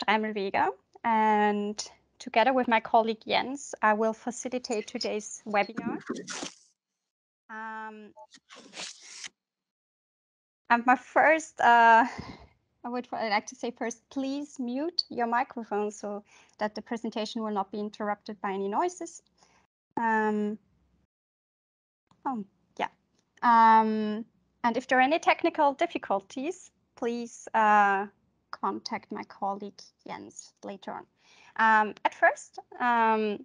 Streimelweger, and together with my colleague Jens, I will facilitate today's webinar. And my first, I would like to say first, please mute your microphone so that the presentation will not be interrupted by any noises. And if there are any technical difficulties, please contact my colleague Jens later on. At first, at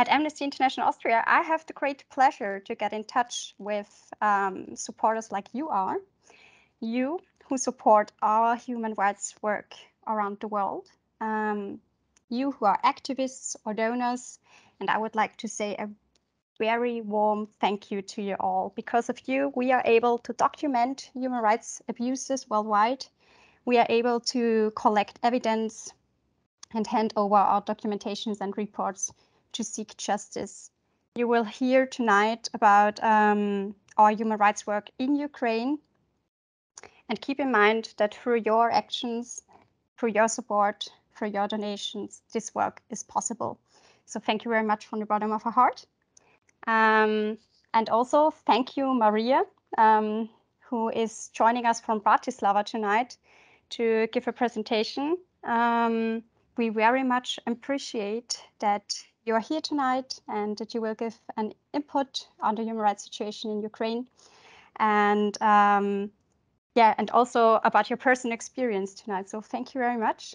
Amnesty International Austria, I have the great pleasure to get in touch with supporters like you are, you who support our human rights work around the world, you who are activists or donors, and I would like to say a very warm thank you to you all. Because of you, we are able to document human rights abuses worldwide. We are able to collect evidence and hand over our documentations and reports to seek justice. You will hear tonight about our human rights work in Ukraine. And keep in mind that through your actions, through your support, through your donations, this work is possible. So thank you very much from the bottom of our heart. And also thank you, Maria, who is joining us from Bratislava tonight to give a presentation. We very much appreciate that you are here tonight and that you will give an input on the human rights situation in Ukraine. And and also about your personal experience tonight. So thank you very much.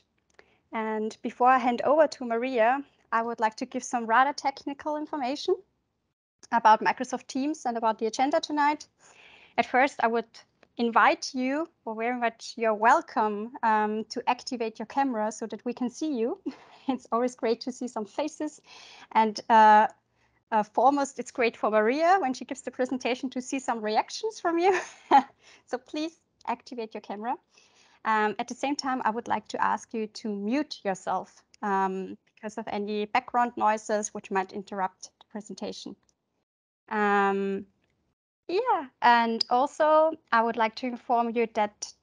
And before I hand over to Maria, I would like to give some rather technical information about Microsoft Teams and about the agenda tonight. At first, I would invite you, or very much you're welcome, to activate your camera so that we can see you. It's always great to see some faces. And foremost, it's great for Maria when she gives the presentation to see some reactions from you. So please activate your camera. At the same time, I would like to ask you to mute yourself because of any background noises which might interrupt the presentation. And also I would like to inform you that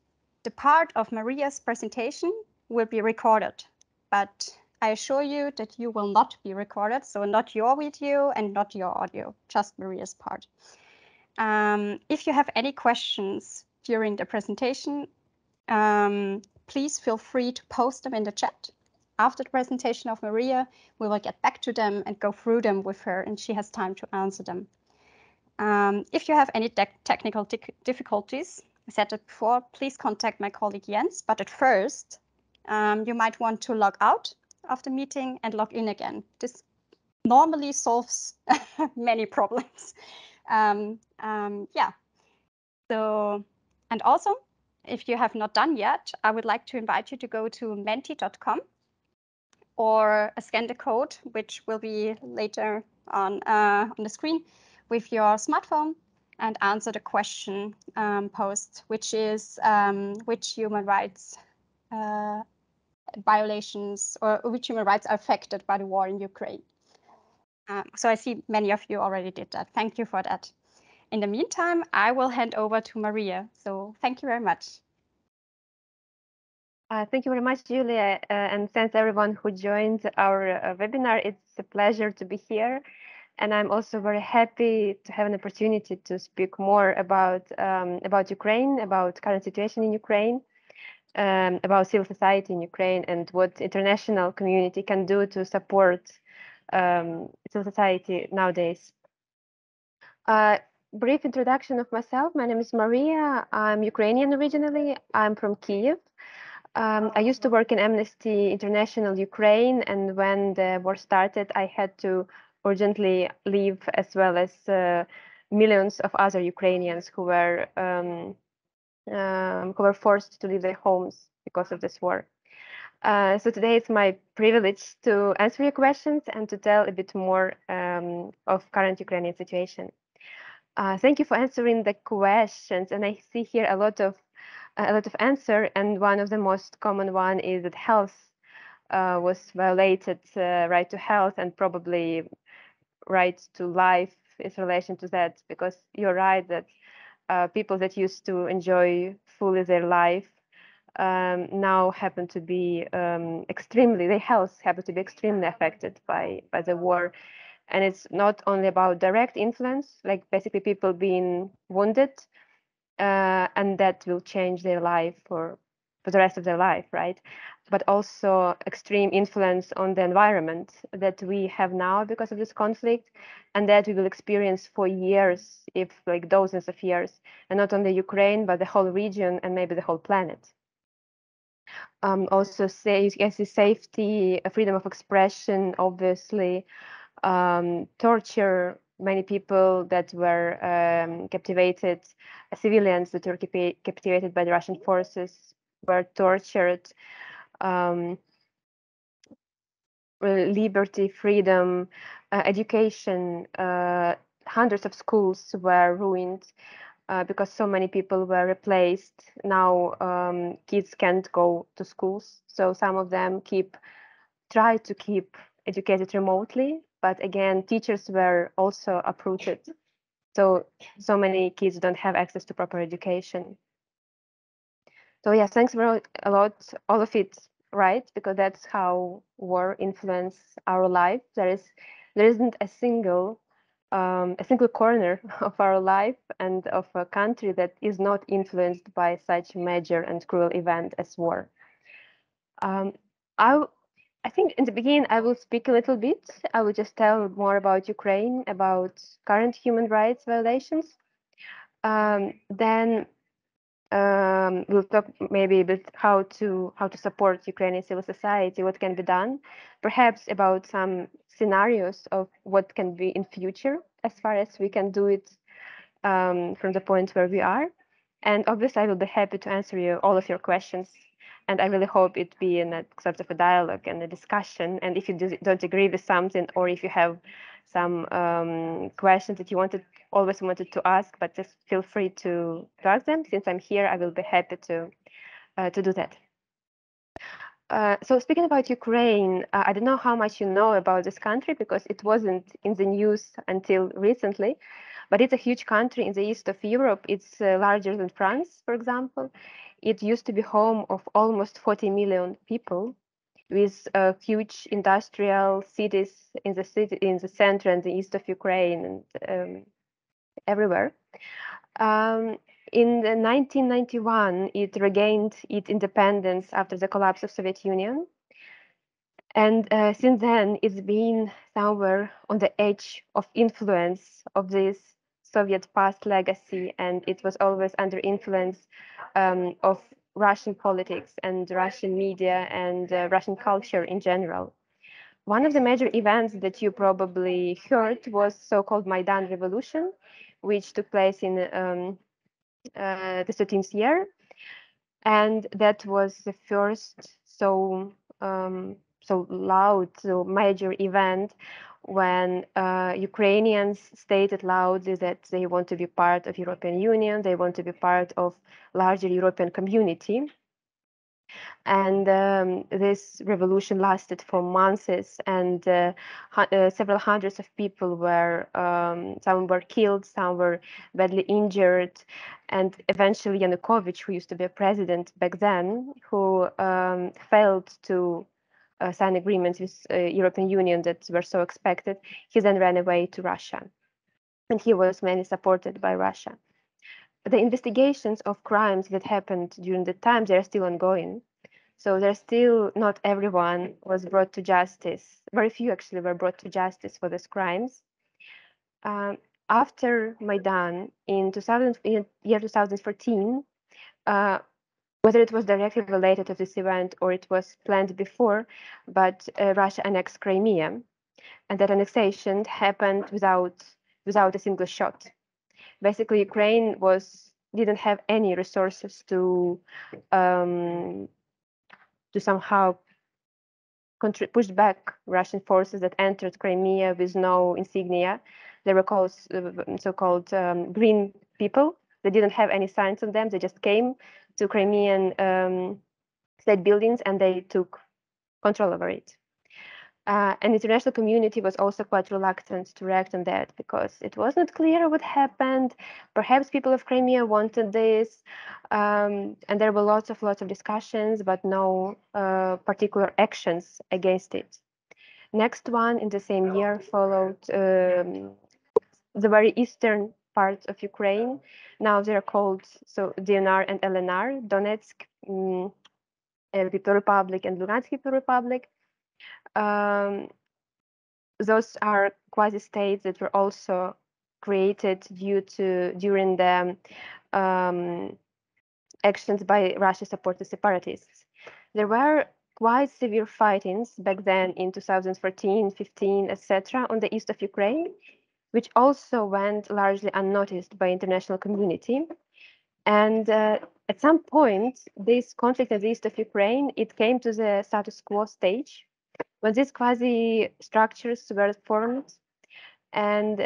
the part of Maria's presentation will be recorded, but I assure you that you will not be recorded, so not your video and not your audio, just Maria's part. If you have any questions during the presentation, please feel free to post them in the chat. After the presentation of Maria, we will get back to them and go through them with her, and she has time to answer them. If you have any technical difficulties, I said it before, please contact my colleague Jens. But at first, you might want to log out of the meeting and log in again. This normally solves many problems. So, and also, if you have not done yet, I would like to invite you to go to menti.com or scan the code, which will be later on the screen, with your smartphone and answer the question posed, which is which human rights violations or which human rights are affected by the war in Ukraine. So I see many of you already did that. Thank you for that. In the meantime, I will hand over to Maria. So thank you very much. Thank you very much, Julia, and thanks everyone who joined our webinar. It's a pleasure to be here. And I'm also very happy to have an opportunity to speak more about Ukraine, about current situation in Ukraine, about civil society in Ukraine, and what international community can do to support civil society nowadays. Brief introduction of myself. My name is Maria. I'm Ukrainian originally. I'm from Kyiv. I used to work in Amnesty International Ukraine, and when the war started, I had to urgently leave, as well as millions of other Ukrainians who were forced to leave their homes because of this war. So today it's my privilege to answer your questions and to tell a bit more of current Ukrainian situation. Thank you for answering the questions, and I see here a lot of answer, and one of the most common one is that health was violated, right to health, and probably right to life is relation to that, because you're right that people that used to enjoy fully their life now happen to be extremely, their health happen to be extremely affected by the war. And it's not only about direct influence, like basically people being wounded, and that will change their life for the rest of their life, right? But also extreme influence on the environment that we have now because of this conflict, and that we will experience for years, if like dozens of years, and not only Ukraine, but the whole region and maybe the whole planet. Also, safety, freedom of expression, obviously, torture. Many people that were captivated, civilians that were captivated by the Russian forces were tortured. Liberty, freedom, education. Hundreds of schools were ruined because so many people were replaced. Now kids can't go to schools, so some of them try to keep educated remotely. But again, teachers were also uprooted. So many kids don't have access to proper education. So yeah, thanks a lot, all of it, right? Because that's how war influence our life. There isn't a single corner of our life and of a country that is not influenced by such major and cruel event as war. I think in the beginning I will speak a little bit. I will just tell more about Ukraine, about current human rights violations. Then we'll talk maybe a bit how to support Ukrainian civil society, what can be done, perhaps about some scenarios of what can be in future as far as we can do it from the point where we are. And obviously, I will be happy to answer all of your questions. And I really hope it be in a sort of a dialogue and a discussion. And if you don't agree with something, or if you have some questions that you always wanted to ask, but just feel free to ask them. Since I'm here, I will be happy to do that. So speaking about Ukraine, I don't know how much you know about this country because it wasn't in the news until recently, but it's a huge country in the east of Europe. It's larger than France, for example. It used to be home of almost 40 million people, with huge industrial cities in the center and the east of Ukraine and everywhere. In 1991, it regained its independence after the collapse of Soviet Union. And since then, it's been somewhere on the edge of influence of this Soviet past legacy, and it was always under influence of Russian politics and Russian media and Russian culture in general. One of the major events that you probably heard was so-called Maidan Revolution, which took place in the 13th year, and that was the first so loud, so major event when Ukrainians stated loudly that they want to be part of European Union, they want to be part of larger European community. And this revolution lasted for months, and several hundreds of people were, some were killed, some were badly injured, and eventually Yanukovych, who used to be a president back then, who failed to sign agreements with European Union that were so expected, he then ran away to Russia, and he was mainly supported by Russia. The investigations of crimes that happened during the time, they are still ongoing. So there's still not everyone was brought to justice. Very few actually were brought to justice for these crimes. After Maidan in year 2014, whether it was directly related to this event or it was planned before, but Russia annexed Crimea, and that annexation happened without a single shot. Basically, Ukraine didn't have any resources to somehow push back Russian forces that entered Crimea with no insignia. They were called so-called green people. They didn't have any signs on them. They just came to Crimean state buildings and they took control over it. And the international community was also quite reluctant to react on that because it was not clear what happened. Perhaps people of Crimea wanted this, and there were lots of discussions, but no particular actions against it. Next one in the same year followed the very eastern parts of Ukraine. Now they are called so DNR and LNR, Donetsk People Republic and Lugansk People Republic. Those are quasi-states that were also created during the actions by Russia-supported separatists. There were quite severe fightings back then in 2014, 15, etc., on the east of Ukraine, which also went largely unnoticed by international community. And at some point, this conflict in the east of Ukraine, it came to the status quo stage, when these quasi-structures were formed, and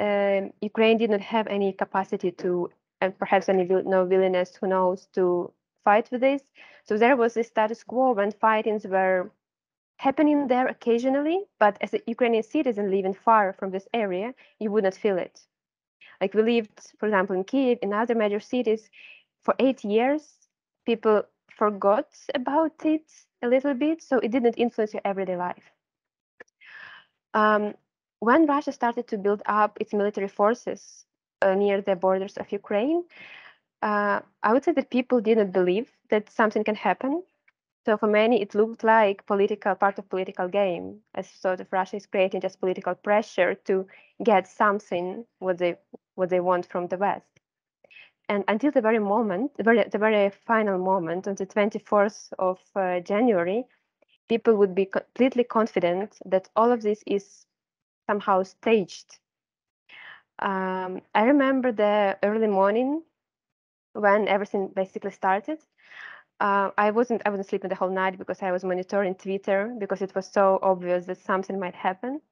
Ukraine did not have any capacity to, and perhaps no willingness, who knows, to fight with this. So there was this status quo when fightings were happening there occasionally, but as a Ukrainian citizen living far from this area, you would not feel it. Like we lived, for example, in Kiev, in other major cities, for 8 years, people forgot about it a little bit, so it didn't influence your everyday life. When Russia started to build up its military forces near the borders of Ukraine, I would say that people didn't believe that something can happen. So for many, it looked like part of political game, as sort of Russia is creating just political pressure to get something what they want from the West. And until the very moment, the very final moment, on the 24th of January, people would be completely confident that all of this is somehow staged. I remember the early morning when everything basically started. I wasn't sleeping the whole night because I was monitoring Twitter because it was so obvious that something might happen.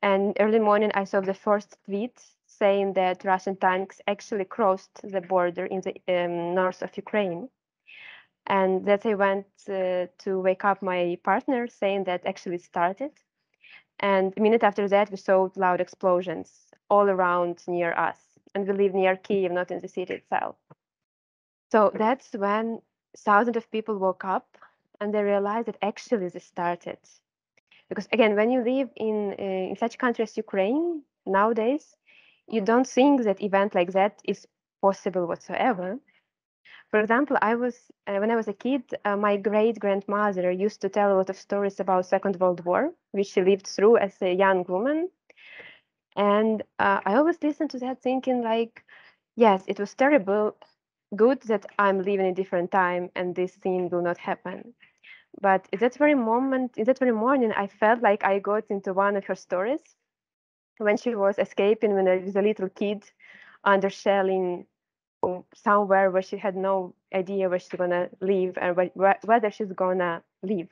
And early morning, I saw the first tweet saying that Russian tanks actually crossed the border in the north of Ukraine. And that I went to wake up my partner saying that actually started. And a minute after that, we saw loud explosions all around near us. And we live near Kiev, not in the city itself. So that's when thousands of people woke up and they realized that actually this started. Because again, when you live in such countries as Ukraine nowadays, you don't think that event like that is possible whatsoever. For example, when I was a kid, my great grandmother used to tell a lot of stories about Second World War, which she lived through as a young woman. And I always listened to that thinking like, yes, it was terrible. Good that I'm living in a different time and this thing will not happen. But in that very morning, I felt like I got into one of her stories when she was escaping when I was a little kid under shelling somewhere where she had no idea where she's gonna live and whether she's gonna live.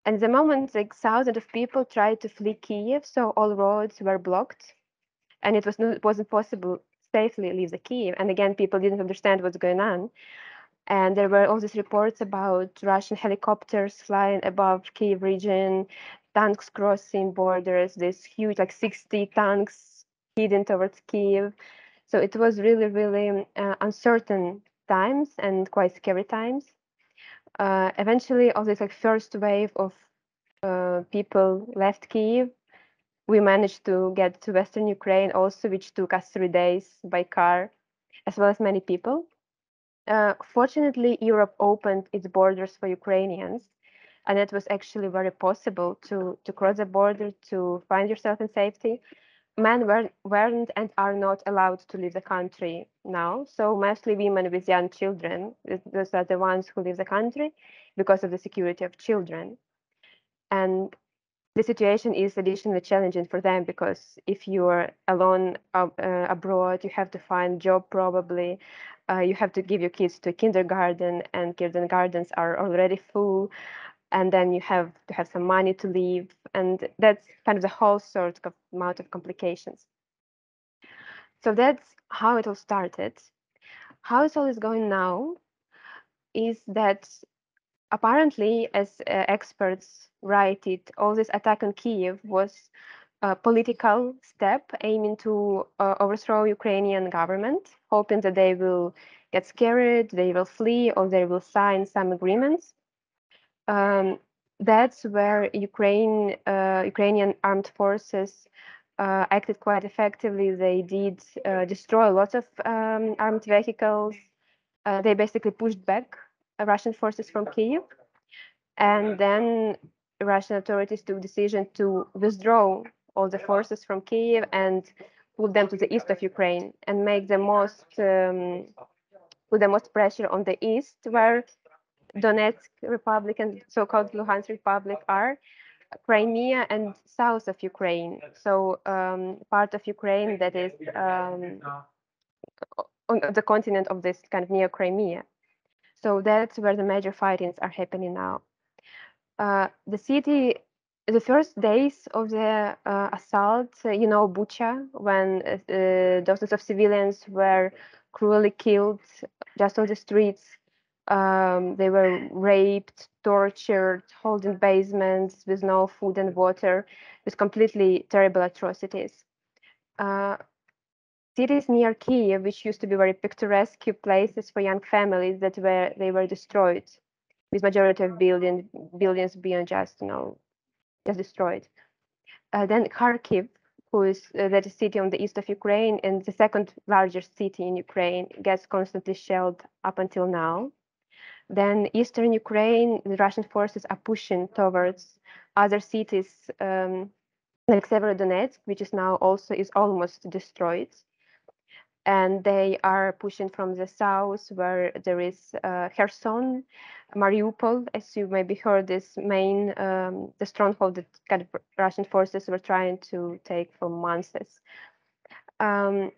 And the moment like thousands of people tried to flee Kiev, so all roads were blocked, and it wasn't possible safely leave the Kiev. And again, people didn't understand what's going on. And there were all these reports about Russian helicopters flying above Kiev region, tanks crossing borders, this huge, like 60 tanks heading towards Kiev. So it was really, really uncertain times and quite scary times. Eventually, all this like first wave of people left Kiev. We managed to get to Western Ukraine also, which took us 3 days by car, as well as many people. Fortunately, Europe opened its borders for Ukrainians, and it was actually very possible to cross the border to find yourself in safety. Men weren't and are not allowed to leave the country now, so mostly women with young children. Those are the ones who leave the country because of the security of children. And the situation is additionally challenging for them because if you are alone abroad, you have to find job probably. You have to give your kids to kindergarten, and kindergartens are already full. And then you have to have some money to live, and that's kind of the whole sort of amount of complications. So that's how it all started. How it all is going now is that apparently, as experts write it, all this attack on Kiev was a political step aiming to overthrow Ukrainian government, hoping that they will get scared, they will flee, or they will sign some agreements. That's where Ukrainian armed forces acted quite effectively. They did destroy lots of armed vehicles. They basically pushed back Russian forces from Kiev, and then Russian authorities took decision to withdraw all the forces from Kiev and put them to the east of Ukraine and make the most put the most pressure on the east, where Donetsk Republic and so-called Luhansk Republic are, Crimea, and south of Ukraine. So part of Ukraine that is on the continent of this kind of near Crimea. So that's where the major fightings are happening now. The city, the first days of the assault, Bucha, when dozens of civilians were cruelly killed just on the streets. They were raped, tortured, held in basements with no food and water, with completely terrible atrocities. Cities near Kiev, which used to be very picturesque places for young families, they were destroyed, with majority of buildings being just destroyed. Then Kharkiv, who is that city on the east of Ukraine and the second largest city in Ukraine, gets constantly shelled up until now. Then eastern Ukraine, the Russian forces are pushing towards other cities like Severodonetsk, which is now also is almost destroyed. And they are pushing from the south, where there is Kherson, Mariupol, as you maybe heard, this main the stronghold that kind of Russian forces were trying to take for months. And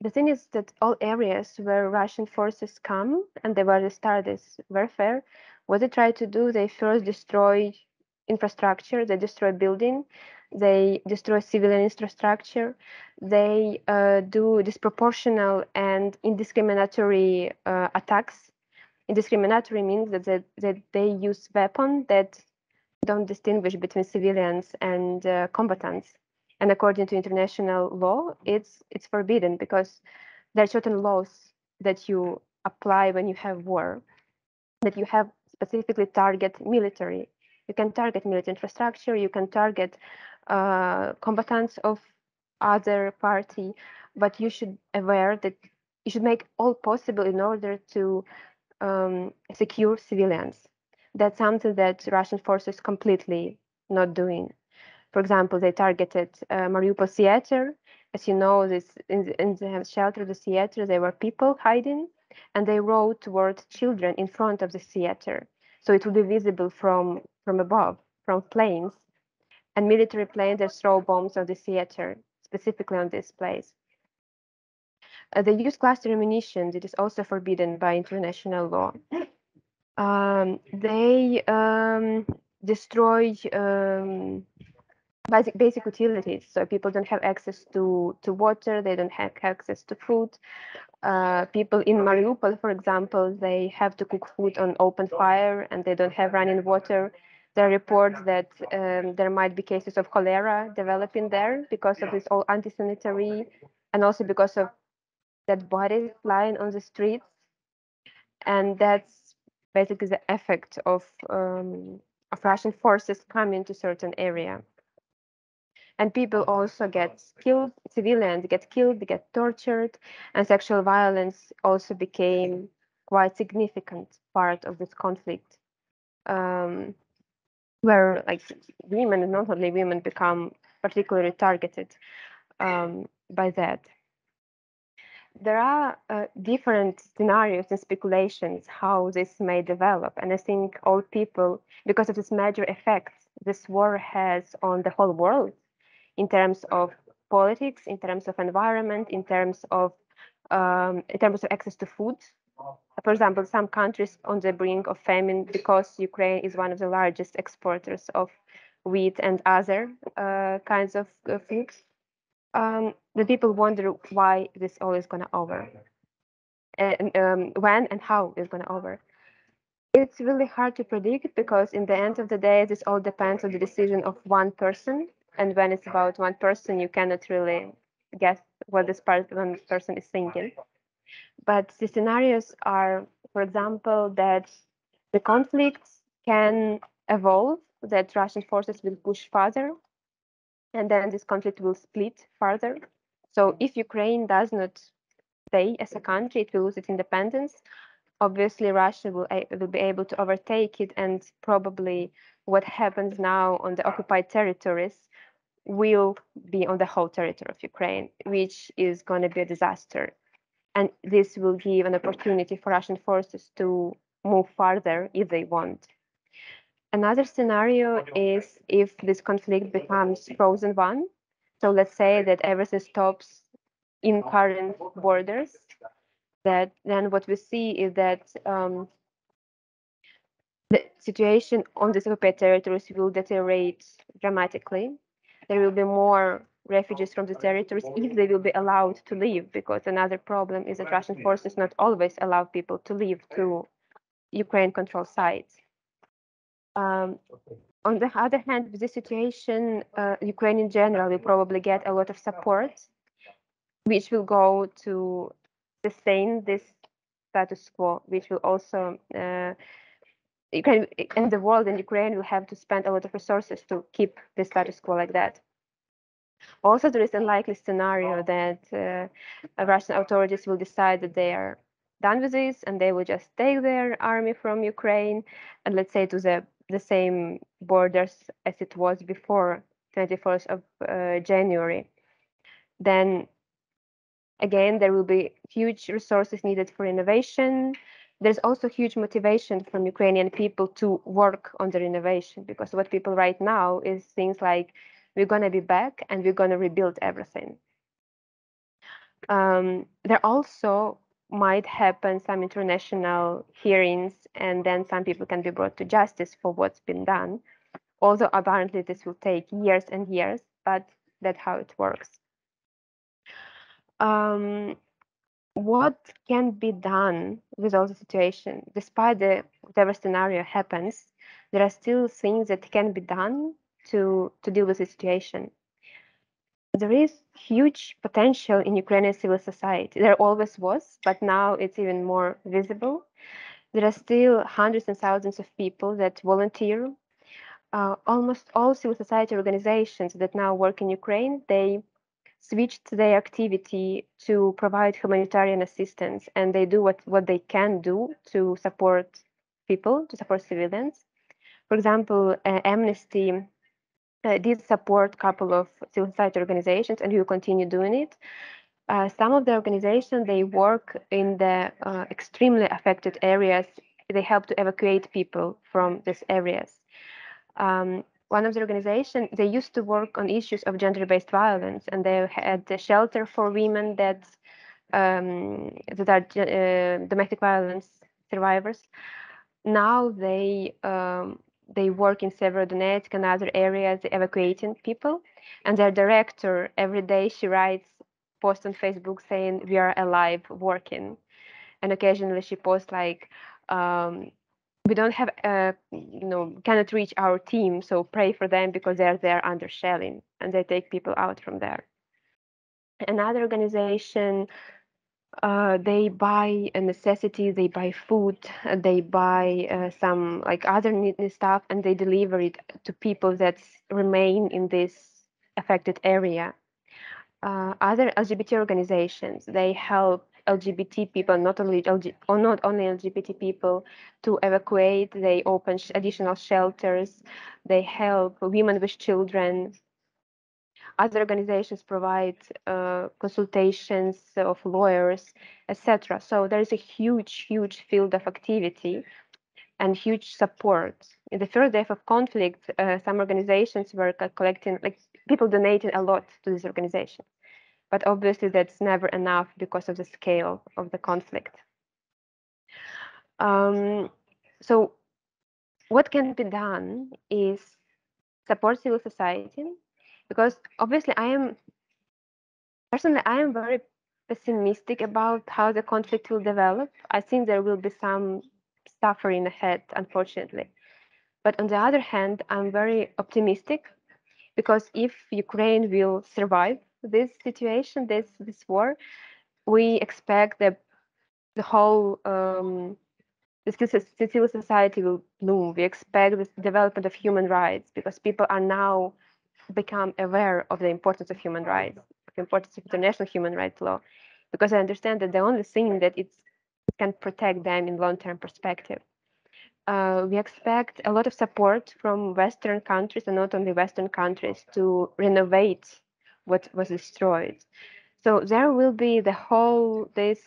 the thing is that all areas where Russian forces come and they were to start this warfare, what they try to do, they first destroy infrastructure, they destroy building, they destroy civilian infrastructure, they do disproportional and indiscriminatory attacks. Indiscriminatory means that they use weapons that don't distinguish between civilians and combatants. And according to international law, it's forbidden, because there are certain laws that you apply when you have war, that you have specifically target military. You can target military infrastructure, you can target combatants of other party, but you should aware that you should make all possible in order to secure civilians. That's something that Russian forces completely not doing. For example, they targeted Mariupol theater. As you know, this in the shelter, the theater, there were people hiding, and they rode toward children in front of the theater, so it would be visible from above, from planes. And military planes that throw bombs on the theater, specifically on this place. They use cluster ammunition that is also forbidden by international law. They destroy basic utilities, so people don't have access to water, they don't have access to food. People in Mariupol, for example, they have to cook food on open fire and they don't have running water. There are reports that there might be cases of cholera developing there because of this all anti-sanitary, and also because of dead bodies lying on the streets. And that's basically the effect of Russian forces coming to certain area. And people also get killed, civilians get killed, they get tortured, and sexual violence also became quite significant part of this conflict, where like women, and not only women, become particularly targeted by that. There are different scenarios and speculations how this may develop, and I think all people, because of this major effect this war has on the whole world, in terms of politics, in terms of environment, in terms of access to food. For example, some countries on the brink of famine because Ukraine is one of the largest exporters of wheat and other kinds of foods. The people wonder why this all is going to over, and when and how it's going to over. It's really hard to predict because in the end of the day, this all depends on the decision of one person. And when it's about one person, you cannot really guess what this one person is thinking. But the scenarios are, for example, that the conflicts can evolve, that Russian forces will push further, and then this conflict will split further. So if Ukraine does not stay as a country, it will lose its independence. Obviously, Russia will be able to overtake it, and probably what happens now on the occupied territories will be on the whole territory of Ukraine, which is going to be a disaster. And this will give an opportunity for Russian forces to move further if they want. Another scenario is if this conflict becomes frozen one. So let's say that everything stops in current borders. That then what we see is that the situation on these occupied territories will deteriorate dramatically. There will be more refugees from the territories if they will be allowed to leave, because another problem is that Russian forces not always allow people to leave to Ukraine-controlled sites. On the other hand, with this situation, Ukraine in general will probably get a lot of support, which will go to sustain this status quo, which will also Ukraine and the world and Ukraine will have to spend a lot of resources to keep the status quo like that. Also, there is a likely scenario that Russian authorities will decide that they are done with this and they will just take their army from Ukraine and let's say to the same borders as it was before 24th of January. Then again, there will be huge resources needed for innovation. There's also huge motivation from Ukrainian people to work on the renovation, because what people write now is things like, we're going to be back and we're going to rebuild everything. There also might happen some international hearings, and then some people can be brought to justice for what's been done. Although apparently this will take years and years, but that's how it works. What can be done with all the situation? Despite whatever scenario happens, there are still things that can be done to deal with the situation. There is huge potential in Ukrainian civil society. There always was, but now it's even more visible. There are still hundreds and thousands of people that volunteer. Almost all civil society organizations that now work in Ukraine, they switched their activity to provide humanitarian assistance, and they do what they can do to support people, to support civilians. For example, Amnesty did support a couple of civil society organizations, and will continue doing it. Some of the organizations, they work in the extremely affected areas. They help to evacuate people from these areas. One of the organizations, they used to work on issues of gender-based violence, and they had a shelter for women that are domestic violence survivors. Now they work in several Donetsk and other areas, evacuating people. And their director, every day she writes posts on Facebook saying, "We are alive, working." And occasionally she posts like, we don't have, cannot reach our team, so pray for them because they're there under shelling, and they take people out from there. Another organization, they buy a necessity, they buy food, they buy some like other needy stuff, and they deliver it to people that remain in this affected area. Other LGBT organizations, they help LGBT people, not only LGBT people, to evacuate. They open additional shelters. They help women with children. Other organizations provide consultations of lawyers, etc. So there is a huge field of activity and huge support. In the first day of conflict, some organizations were collecting, like people donated a lot to this organization. But obviously that's never enough because of the scale of the conflict. So what can be done is support civil society, because obviously I am very pessimistic about how the conflict will develop. I think there will be some suffering ahead, unfortunately. But on the other hand, I'm very optimistic because if Ukraine will survive this situation, this war, we expect that the whole the civil society will bloom. We expect the development of human rights because people are now become aware of the importance of human rights, the importance of international human rights law, because I understand that the only thing that it can protect them in long-term perspective. We expect a lot of support from Western countries, and not only Western countries, to renovate what was destroyed. So there will be the whole this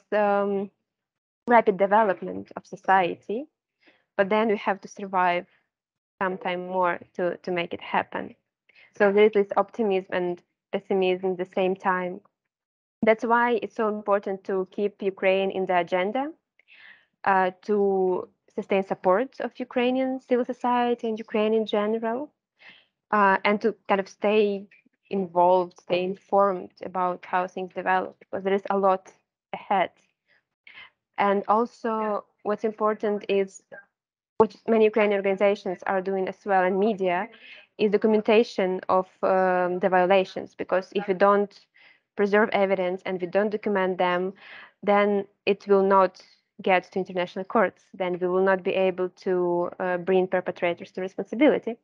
rapid development of society, but then we have to survive some time more to make it happen. So there is this optimism and pessimism at the same time. That's why it's so important to keep Ukraine in the agenda, to sustain support of Ukrainian civil society and Ukraine in general, and to kind of stay involved, stay informed about how things develop, because there is a lot ahead. And also, what's important is what many Ukrainian organizations are doing as well, and media, is documentation of the violations. Because if we don't preserve evidence and we don't document them, then it will not get to international courts. Then we will not be able to bring perpetrators to responsibility.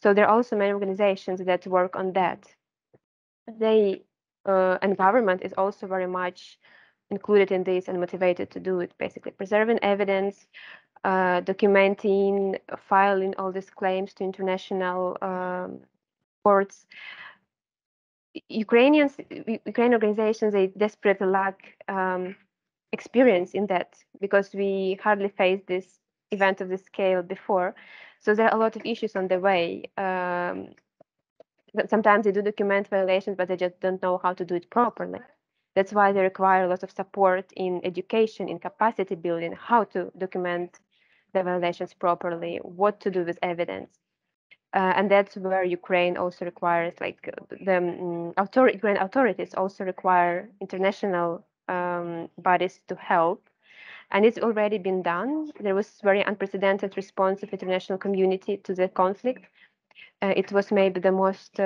So there are also many organizations that work on that. They and government is also very much included in this and motivated to do it. Basically, preserving evidence, documenting, filing all these claims to international courts. Ukrainian organizations, they desperately lack experience in that because we hardly faced this event of this scale before. So there are a lot of issues on the way. Sometimes they do document violations, but they just don't know how to do it properly. That's why they require a lot of support in education, in capacity building, how to document the violations properly, what to do with evidence. And that's where Ukraine also requires, like the Ukrainian authorities also require international bodies to help. And it's already been done. There was very unprecedented response of international community to the conflict. It was maybe the most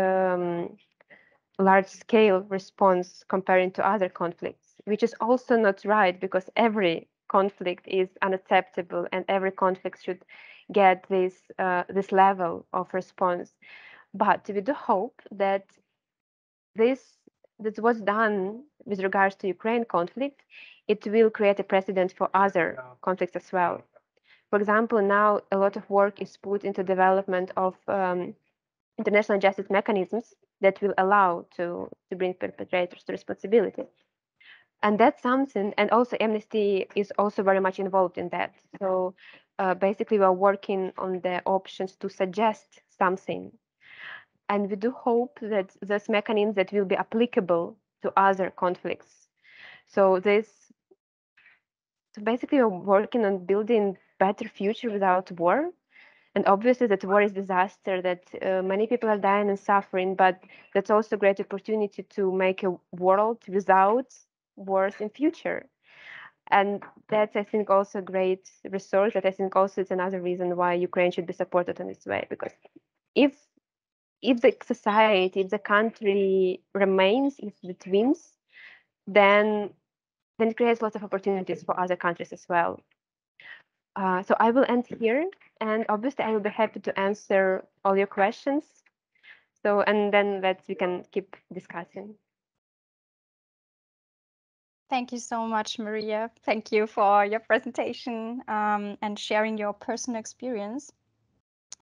large-scale response comparing to other conflicts, which is also not right because every conflict is unacceptable and every conflict should get this level of response. But we do hope that this was done with regards to Ukraine conflict, it will create a precedent for other conflicts as well. For example, now a lot of work is put into development of international justice mechanisms that will allow to bring perpetrators to responsibility. And that's something, and also Amnesty is also very much involved in that. So basically we are working on the options to suggest something. And we do hope that this mechanism that will be applicable to other conflicts. So basically we're working on building better future without war. And obviously that war is disaster, that many people are dying and suffering, but that's also a great opportunity to make a world without wars in future. And that's, I think, also a great resource that I think also it's another reason why Ukraine should be supported in this way. Because if the society, if the country remains, if it wins, then it creates lots of opportunities for other countries as well. So I will end here, and obviously I will be happy to answer all your questions. So, and then we can keep discussing. Thank you so much, Maria. Thank you for your presentation and sharing your personal experience.